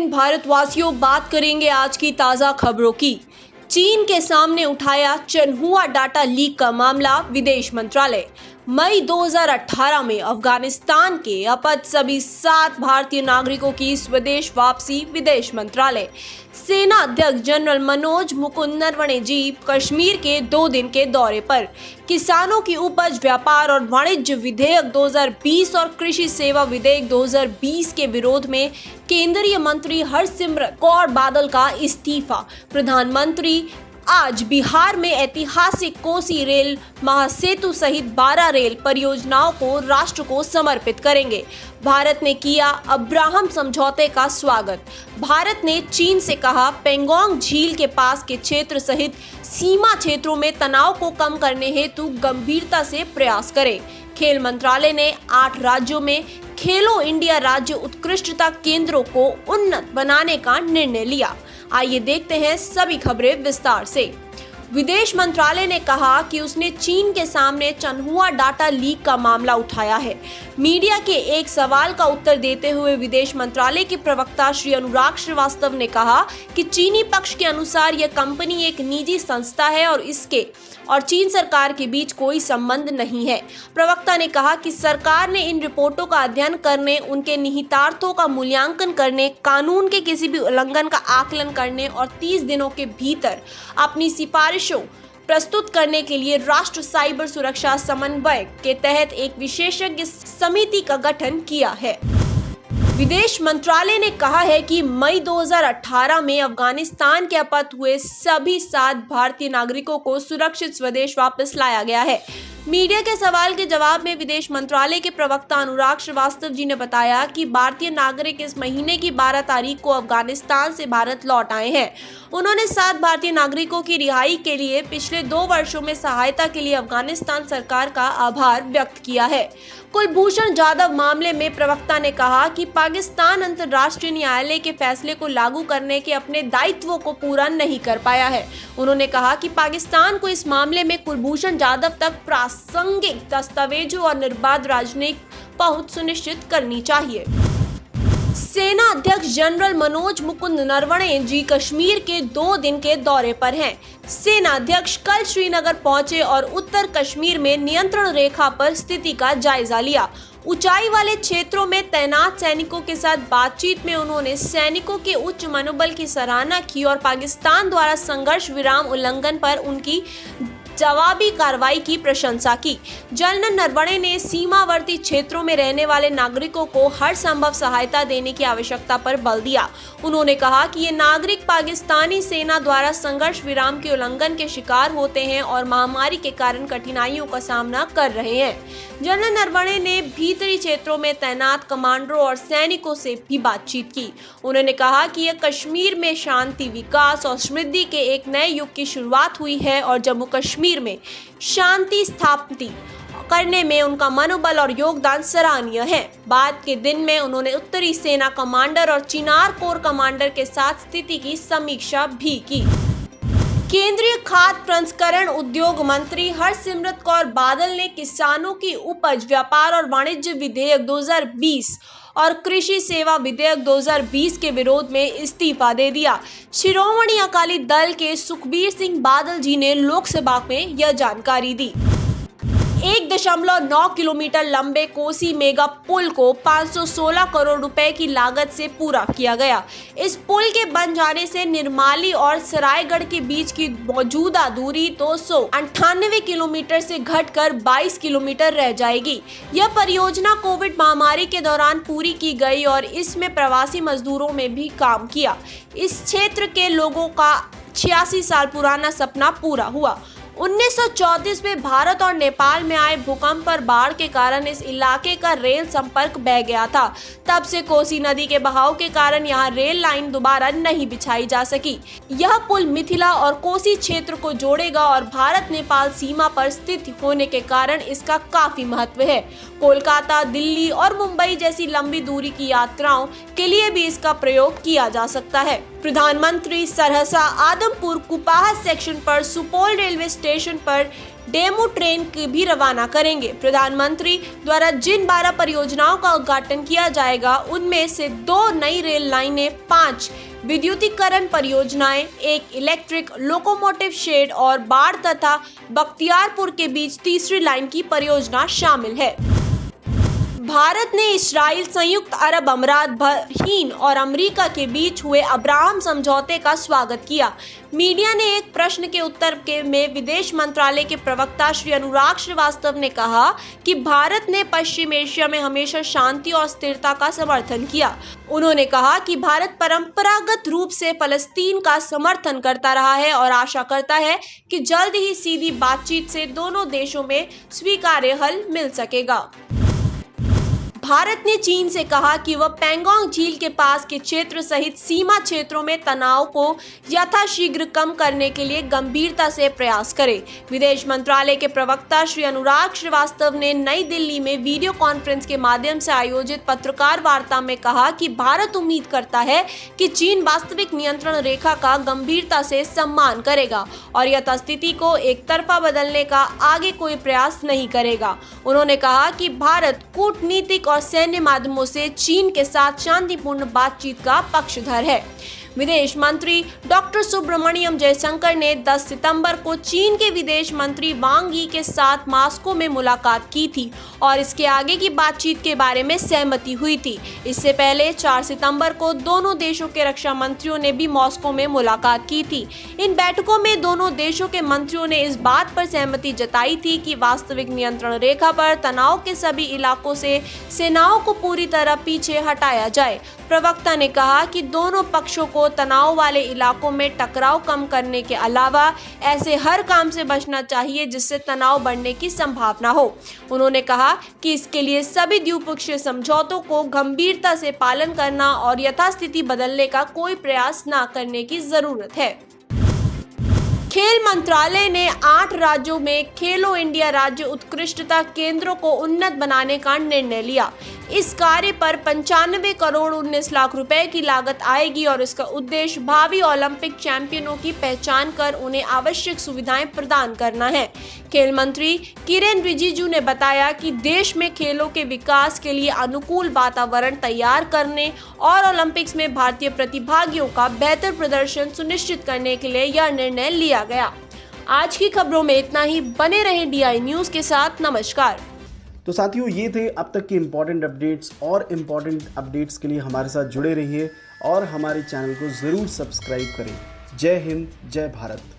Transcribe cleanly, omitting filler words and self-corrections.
दिन भारतवासियों, बात करेंगे आज की ताज़ा खबरों की। चीन के सामने उठाया चनहुआ डाटा लीक का मामला। विदेश मंत्रालय मई 2018 में अफगानिस्तान के अपहृत सभी 7 भारतीय नागरिकों की स्वदेश वापसी। विदेश मंत्रालय सेना अध्यक्ष जनरल मनोज मुकुंद नरवणे जी कश्मीर के 2 दिन के दौरे पर। किसानों की उपज, व्यापार और वाणिज्य विधेयक 2020 और कृषि सेवा विधेयक 2020 के विरोध में केंद्रीय मंत्री हरसिमरत कौर बादल का इस्तीफा। प्रधानमंत्री आज बिहार में ऐतिहासिक कोसी रेल महासेतु सहित 12 रेल परियोजनाओं को राष्ट्र को समर्पित करेंगे। भारत ने किया अब्राहम समझौते का स्वागत। भारत ने चीन से कहा पेंगोंग झील के पास के क्षेत्र सहित सीमा क्षेत्रों में तनाव को कम करने हेतु गंभीरता से प्रयास करे। खेल मंत्रालय ने 8 राज्यों में खेलो इंडिया राज्य उत्कृष्टता केंद्रों को उन्नत बनाने का निर्णय लिया। आइए देखते हैं सभी खबरें विस्तार से। विदेश मंत्रालय ने कहा कि उसने चीन के सामने चनहुआ डाटा लीक का मामला उठाया है। मीडिया के एक सवाल का उत्तर देते हुए विदेश मंत्रालय के प्रवक्ता श्री अनुराग श्रीवास्तव ने कहा कि चीनी पक्ष के अनुसार यह कंपनी एक निजी संस्था है और इसके और चीन सरकार के बीच कोई संबंध नहीं है। प्रवक्ता ने कहा कि सरकार ने इन रिपोर्टों का अध्ययन करने, उनके निहितार्थों का मूल्यांकन करने, कानून के किसी भी उल्लंघन का आकलन करने और 30 दिनों के भीतर अपनी सिफारिशों प्रस्तुत करने के लिए राष्ट्र साइबर सुरक्षा समन्वय के तहत एक विशेषज्ञ समिति का गठन किया है। विदेश मंत्रालय ने कहा है कि मई 2018 में अफगानिस्तान के अपहृत हुए सभी 7 भारतीय नागरिकों को सुरक्षित स्वदेश वापस लाया गया है। मीडिया के सवाल के जवाब में विदेश मंत्रालय के प्रवक्ता अनुराग श्रीवास्तव जी ने बताया कि भारतीय नागरिक इस महीने की 12 तारीख को अफगानिस्तान से भारत लौट आए हैं। उन्होंने 7 भारतीय नागरिकों की रिहाई के लिए पिछले 2 वर्षों में सहायता के लिए अफगानिस्तान सरकार का आभार व्यक्त किया है। कुलभूषण जाधव मामले में प्रवक्ता ने कहा कि पाकिस्तान अंतर्राष्ट्रीय न्यायालय के फैसले को लागू करने के अपने दायित्वों को पूरा नहीं कर पाया है। उन्होंने कहा कि पाकिस्तान को इस मामले में कुलभूषण जाधव तक प्रासंगिक दस्तावेजों और निर्बाध राजनयिक पहुंच सुनिश्चित करनी चाहिए। सेना अध्यक्ष जनरल मनोज मुकुंद नरवणे जी कश्मीर के 2 दिन के दौरे पर हैं। सेना अध्यक्ष कल श्रीनगर पहुंचे और उत्तर कश्मीर में नियंत्रण रेखा पर स्थिति का जायजा लिया। ऊंचाई वाले क्षेत्रों में तैनात सैनिकों के साथ बातचीत में उन्होंने सैनिकों के उच्च मनोबल की सराहना की और पाकिस्तान द्वारा संघर्ष विराम उल्लंघन पर उनकी जवाबी कार्रवाई की प्रशंसा की। जनरल नरवणे ने सीमावर्ती क्षेत्रों में रहने वाले नागरिकों को हर संभव सहायता देने की आवश्यकता पर बल दिया। उन्होंने कहा कि ये नागरिक पाकिस्तानी सेना द्वारा संघर्ष विराम के उल्लंघन के शिकार होते हैं और महामारी के कारण कठिनाइयों का सामना कर रहे हैं। जनरल नरवणे ने भीतरी क्षेत्रों में तैनात कमांडरों और सैनिकों से भी बातचीत की। उन्होंने कहा कि यह कश्मीर में शांति, विकास और समृद्धि के एक नए युग की शुरुआत हुई है और जम्मू कश्मीर में शांति स्थापित करने में उनका मनोबल और योगदान सराहनीय है। बाद के दिन में उन्होंने उत्तरी सेना कमांडर और चिनार कोर कमांडर के साथ स्थिति की समीक्षा भी की। केंद्रीय खाद्य प्रसंस्करण उद्योग मंत्री हरसिमरत कौर बादल ने किसानों की उपज, व्यापार और वाणिज्य विधेयक 2020 और कृषि सेवा विधेयक 2020 के विरोध में इस्तीफा दे दिया। शिरोमणि अकाली दल के सुखबीर सिंह बादल जी ने लोकसभा में यह जानकारी दी। 1.9 किलोमीटर लंबे कोसी मेगा पुल को 516 करोड़ रुपए की लागत से पूरा किया गया। इस पुल के बन जाने से निर्माली और सरायगढ़ के बीच की मौजूदा दूरी 298 किलोमीटर से घटकर 22 किलोमीटर रह जाएगी। यह परियोजना कोविड महामारी के दौरान पूरी की गई और इसमें प्रवासी मजदूरों में भी काम किया। इस क्षेत्र के लोगों का 86 साल पुराना सपना पूरा हुआ। 1934 में भारत और नेपाल में आए भूकंप और बाढ़ के कारण इस इलाके का रेल संपर्क बह गया था। तब से कोसी नदी के बहाव के कारण यहाँ रेल लाइन दोबारा नहीं बिछाई जा सकी। यह पुल मिथिला और कोसी क्षेत्र को जोड़ेगा और भारत नेपाल सीमा पर स्थित होने के कारण इसका काफी महत्व है। कोलकाता, दिल्ली और मुंबई जैसी लंबी दूरी की यात्राओं के लिए भी इसका प्रयोग किया जा सकता है। प्रधानमंत्री सरहसा आदमपुर कुपाहा सेक्शन पर सुपौल रेलवे स्टेशन पर डेमो ट्रेन की भी रवाना करेंगे। प्रधानमंत्री द्वारा जिन 12 परियोजनाओं का उद्घाटन किया जाएगा उनमें से 2 नई रेल लाइनें, 5 विद्युतीकरण परियोजनाएं, 1 इलेक्ट्रिक लोकोमोटिव शेड और बाढ़ तथा बख्तियारपुर के बीच तीसरी लाइन की परियोजना शामिल है। भारत ने इस्राइल, संयुक्त अरब अमीरात, बहरीन और अमेरिका के बीच हुए अब्राहम समझौते का स्वागत किया। मीडिया ने एक प्रश्न के उत्तर में विदेश मंत्रालय के प्रवक्ता श्री अनुराग श्रीवास्तव ने कहा कि भारत ने पश्चिम एशिया में हमेशा शांति और स्थिरता का समर्थन किया। उन्होंने कहा कि भारत परंपरागत रूप से फलस्तीन का समर्थन करता रहा है और आशा करता है कि जल्द ही सीधी बातचीत से दोनों देशों में स्वीकार्य हल मिल सकेगा। भारत ने चीन से कहा कि वह पैंगोंग झील के पास के क्षेत्र सहित सीमा क्षेत्रों में तनाव को यथाशीघ्र कम करने के लिए गंभीरता से प्रयास करे। विदेश मंत्रालय के प्रवक्ता श्री अनुराग श्रीवास्तव ने नई दिल्ली में वीडियो कॉन्फ्रेंस के माध्यम से आयोजित पत्रकार वार्ता में कहा कि भारत उम्मीद करता है कि चीन वास्तविक नियंत्रण रेखा का गंभीरता से सम्मान करेगा और यथास्थिति को एक तरफा बदलने का आगे कोई प्रयास नहीं करेगा। उन्होंने कहा कि भारत कूटनीतिक और सैन्य माध्यमों से चीन के साथ शांतिपूर्ण बातचीत का पक्षधर है। विदेश मंत्री डॉक्टर सुब्रमण्यम जयशंकर ने 10 सितंबर को चीन के विदेश मंत्री वांग यी के साथ मॉस्को में मुलाकात की थी और इसके आगे की बातचीत के बारे में सहमति हुई थी। इससे पहले 4 सितंबर को दोनों देशों के रक्षा मंत्रियों ने भी मॉस्को में मुलाकात की थी। इन बैठकों में दोनों देशों के मंत्रियों ने इस बात पर सहमति जताई थी कि वास्तविक नियंत्रण रेखा पर तनाव के सभी इलाकों से सेनाओं को पूरी तरह पीछे हटाया जाए। प्रवक्ता ने कहा कि दोनों पक्षों को तनाव वाले इलाकों में टकराव कम करने के अलावा ऐसे हर काम से बचना चाहिए जिससे तनाव बढ़ने की संभावना हो। उन्होंने कहा कि इसके लिए सभी द्विपक्षीय समझौतों को गंभीरता से पालन करना और यथास्थिति बदलने का कोई प्रयास न करने की जरूरत है। खेल मंत्रालय ने 8 राज्यों में खेलो इंडिया राज्य उत्कृष्टता केंद्रों को उन्नत बनाने का निर्णय लिया। इस कार्य पर 95 करोड़ 19 लाख रुपए की लागत आएगी और इसका उद्देश्य भावी ओलंपिक चैंपियनों की पहचान कर उन्हें आवश्यक सुविधाएं प्रदान करना है। खेल मंत्री किरेन रिजिजू ने बताया कि देश में खेलों के विकास के लिए अनुकूल वातावरण तैयार करने और ओलंपिक्स में भारतीय प्रतिभागियों का बेहतर प्रदर्शन सुनिश्चित करने के लिए यह निर्णय लिया गया। आज की खबरों में इतना ही। बने रहें DI न्यूज के साथ। नमस्कार। तो साथियों, ये थे अब तक के इम्पॉर्टेंट अपडेट्स और इम्पॉर्टेंट अपडेट्स के लिए हमारे साथ जुड़े रहिए और हमारे चैनल को ज़रूर सब्सक्राइब करें। जय हिंद, जय भारत।